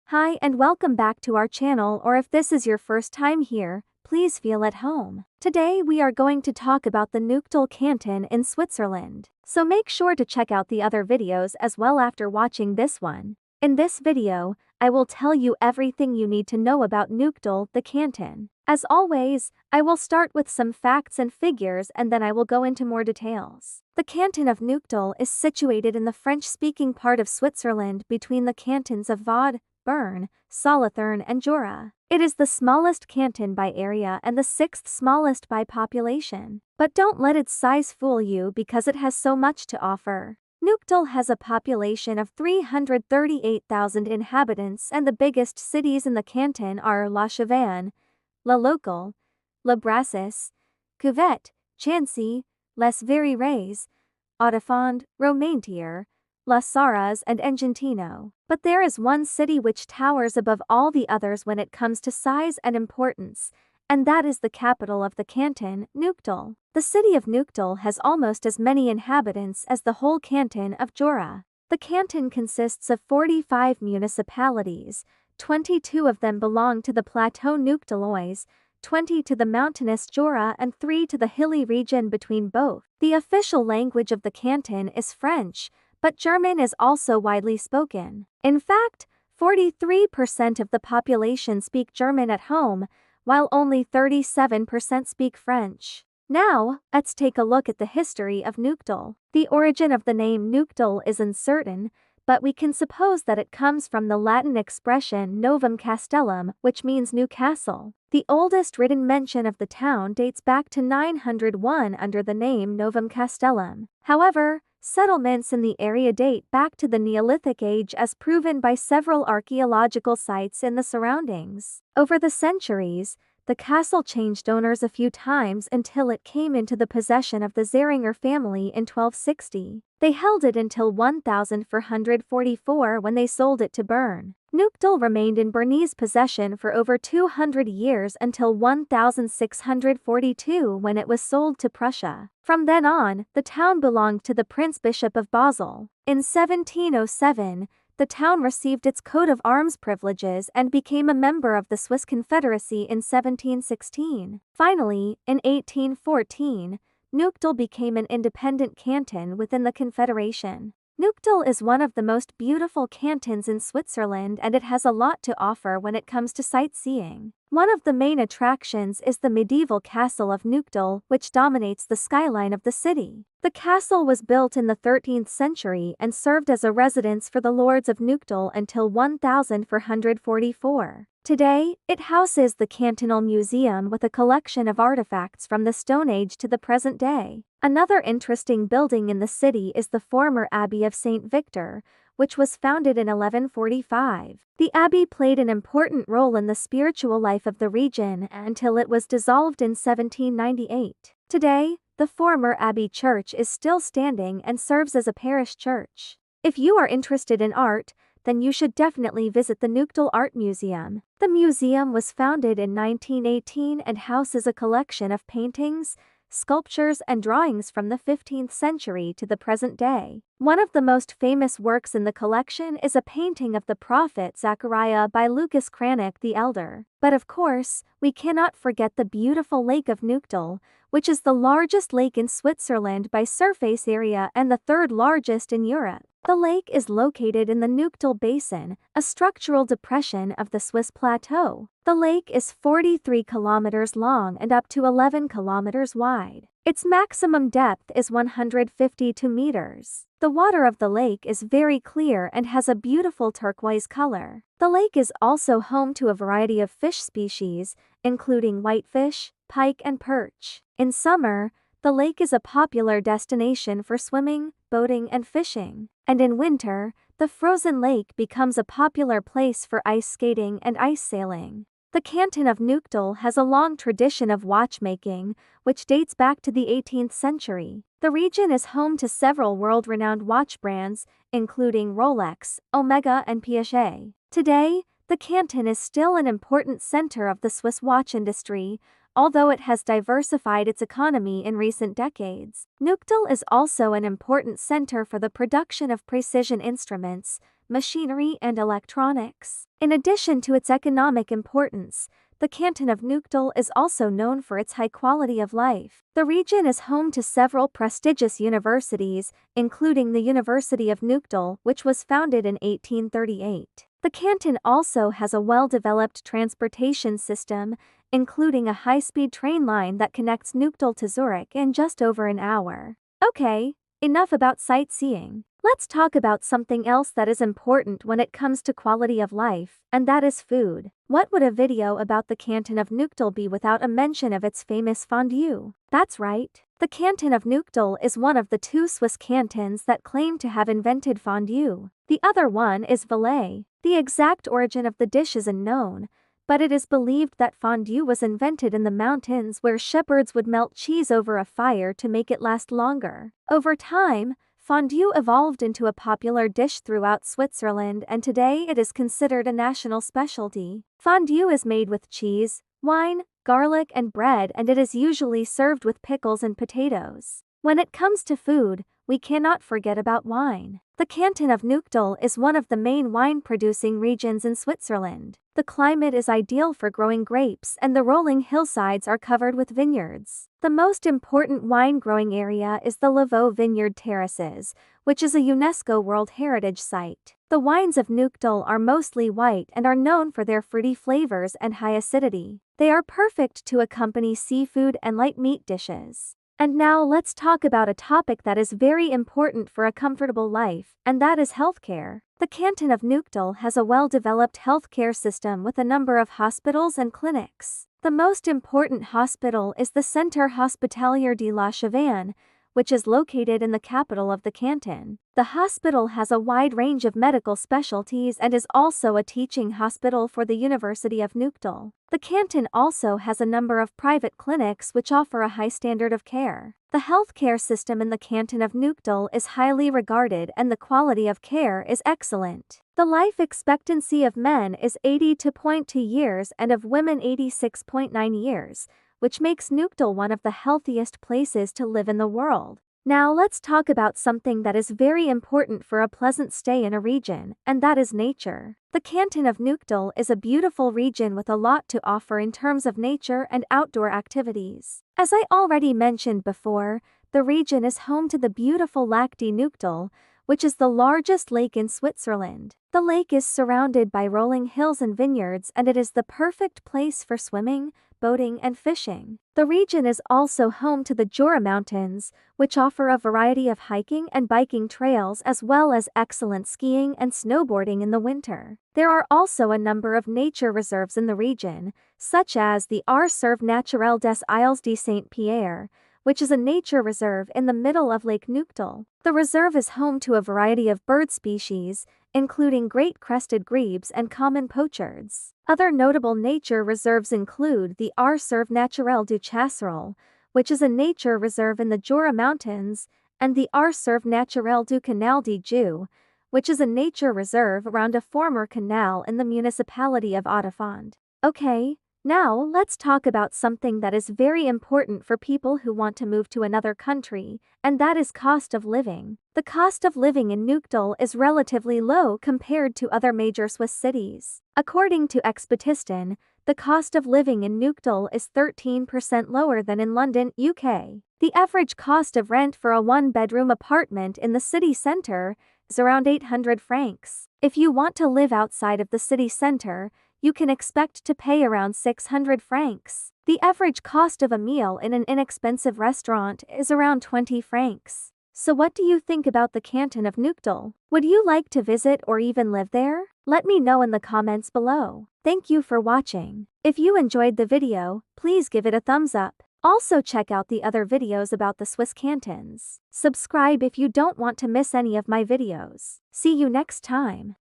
Hi and welcome back to our channel, or if this is your first time here, please feel at home. Today we are going to talk about the Neuchâtel canton in Switzerland. So make sure to check out the other videos as well after watching this one. In this video, I will tell you everything you need to know about Neuchâtel, the canton. As always, I will start with some facts and figures and then I will go into more details. The canton of Neuchâtel is situated in the French-speaking part of Switzerland between the cantons of Vaud, Bern, Solothurn and Jura. It is the smallest canton by area and the sixth smallest by population. But don't let its size fool you because it has so much to offer. Neuchâtel has a population of 338,000 inhabitants and the biggest cities in the canton are La Chavannes, Le Locle, Le Brassis, Cuvette, Chancy, Les Verreries, Audefond, Romaintier, La Sarraz and Engentino. But there is one city which towers above all the others when it comes to size and importance, and that is the capital of the canton, Neuchâtel. The city of Neuchâtel has almost as many inhabitants as the whole canton of Jura. The canton consists of 45 municipalities, 22 of them belong to the Plateau Neuchâtelois, 20 to the mountainous Jura and 3 to the hilly region between both. The official language of the canton is French, but German is also widely spoken. In fact, 43% of the population speak German at home, while only 37% speak French. Now, let's take a look at the history of Neuchâtel. The origin of the name Neuchâtel is uncertain, but we can suppose that it comes from the Latin expression Novum Castellum, which means new castle. The oldest written mention of the town dates back to 901 under the name Novum Castellum. However, settlements in the area date back to the Neolithic age as proven by several archaeological sites in the surroundings. Over the centuries, the castle changed owners a few times until it came into the possession of the Zähringer family in 1260. They held it until 1444 when they sold it to Bern. Neuchâtel remained in Bernese possession for over 200 years until 1642 when it was sold to Prussia. From then on, the town belonged to the Prince Bishop of Basel. In 1707, the town received its coat of arms privileges and became a member of the Swiss Confederacy in 1716. Finally, in 1814, Neuchâtel became an independent canton within the Confederation. Neuchâtel is one of the most beautiful cantons in Switzerland and it has a lot to offer when it comes to sightseeing. One of the main attractions is the medieval castle of Neuchâtel, which dominates the skyline of the city. The castle was built in the 13th century and served as a residence for the lords of Neuchâtel until 1444. Today, it houses the Cantonal Museum with a collection of artifacts from the Stone Age to the present day. Another interesting building in the city is the former Abbey of St. Victor, which was founded in 1145. The abbey played an important role in the spiritual life of the region until it was dissolved in 1798. Today, the former abbey church is still standing and serves as a parish church. If you are interested in art, then you should definitely visit the Neuchâtel Art Museum. The museum was founded in 1918 and houses a collection of paintings, sculptures and drawings from the 15th century to the present day. One of the most famous works in the collection is a painting of the prophet Zechariah by Lucas Cranach the Elder. But of course, we cannot forget the beautiful Lake of Neuchâtel, which is the largest lake in Switzerland by surface area and the third largest in Europe. The lake is located in the Neuchâtel Basin, a structural depression of the Swiss plateau. The lake is 43 kilometers long and up to 11 kilometers wide. Its maximum depth is 152 meters. The water of the lake is very clear and has a beautiful turquoise color. The lake is also home to a variety of fish species, including whitefish, pike and perch. In summer, the lake is a popular destination for swimming, boating and fishing. And in winter, the frozen lake becomes a popular place for ice skating and ice sailing. The canton of Neuchâtel has a long tradition of watchmaking, which dates back to the 18th century. The region is home to several world-renowned watch brands, including Rolex, Omega and Piaget. Today, the canton is still an important center of the Swiss watch industry, although it has diversified its economy in recent decades. Neuchâtel is also an important center for the production of precision instruments, machinery and electronics. In addition to its economic importance, the canton of Neuchâtel is also known for its high quality of life. The region is home to several prestigious universities, including the University of Neuchâtel, which was founded in 1838. The canton also has a well-developed transportation system, including a high-speed train line that connects Neuchâtel to Zurich in just over an hour. Okay, enough about sightseeing. Let's talk about something else that is important when it comes to quality of life, and that is food. What would a video about the canton of Neuchâtel be without a mention of its famous fondue? That's right. The canton of Neuchâtel is one of the 2 Swiss cantons that claim to have invented fondue. The other one is Valais. The exact origin of the dish is unknown, but it is believed that fondue was invented in the mountains where shepherds would melt cheese over a fire to make it last longer. Over time, fondue evolved into a popular dish throughout Switzerland, and today it is considered a national specialty. Fondue is made with cheese, wine, garlic and bread, and it is usually served with pickles and potatoes. When it comes to food, we cannot forget about wine. The canton of Neuchâtel is one of the main wine-producing regions in Switzerland. The climate is ideal for growing grapes, and the rolling hillsides are covered with vineyards. The most important wine-growing area is the Lavaux Vineyard Terraces, which is a UNESCO World Heritage Site. The wines of Neuchâtel are mostly white and are known for their fruity flavors and high acidity. They are perfect to accompany seafood and light meat dishes. And now let's talk about a topic that is very important for a comfortable life, and that is healthcare. The canton of Neuchâtel has a well-developed healthcare system with a number of hospitals and clinics. The most important hospital is the Centre Hospitalier de la Chavannes, which is located in the capital of the canton. The hospital has a wide range of medical specialties and is also a teaching hospital for the University of Neuchâtel. The canton also has a number of private clinics which offer a high standard of care. The healthcare system in the canton of Neuchâtel is highly regarded and the quality of care is excellent. The life expectancy of men is 82.2 years and of women 86.9 years, which makes Neuchâtel one of the healthiest places to live in the world. Now let's talk about something that is very important for a pleasant stay in a region, and that is nature. The canton of Neuchâtel is a beautiful region with a lot to offer in terms of nature and outdoor activities. As I already mentioned before, the region is home to the beautiful Lac de Neuchâtel, which is the largest lake in Switzerland. The lake is surrounded by rolling hills and vineyards, and it is the perfect place for swimming, boating and fishing. The region is also home to the Jura Mountains, which offer a variety of hiking and biking trails as well as excellent skiing and snowboarding in the winter. There are also a number of nature reserves in the region, such as the Réserve naturelle des Isles de Saint-Pierre, which is a nature reserve in the middle of Lake Neuchâtel. The reserve is home to a variety of bird species, including great crested grebes and common poachards. Other notable nature reserves include the Réserve naturelle du Chasseral, which is a nature reserve in the Jura Mountains, and the Réserve naturelle du Canal de Joux, which is a nature reserve around a former canal in the municipality of Hautefond. Okay, now let's talk about something that is very important for people who want to move to another country, and that is cost of living. The cost of living in Neuchâtel is relatively low compared to other major Swiss cities. According to Expetiston, the cost of living in Neuchâtel is 13% lower than in London, UK. The average cost of rent for a one-bedroom apartment in the city centre is around 800 francs. If you want to live outside of the city centre, you can expect to pay around 600 francs. The average cost of a meal in an inexpensive restaurant is around 20 francs. So what do you think about the canton of Neuchâtel? Would you like to visit or even live there? Let me know in the comments below. Thank you for watching. If you enjoyed the video, please give it a thumbs up. Also check out the other videos about the Swiss cantons. Subscribe if you don't want to miss any of my videos. See you next time.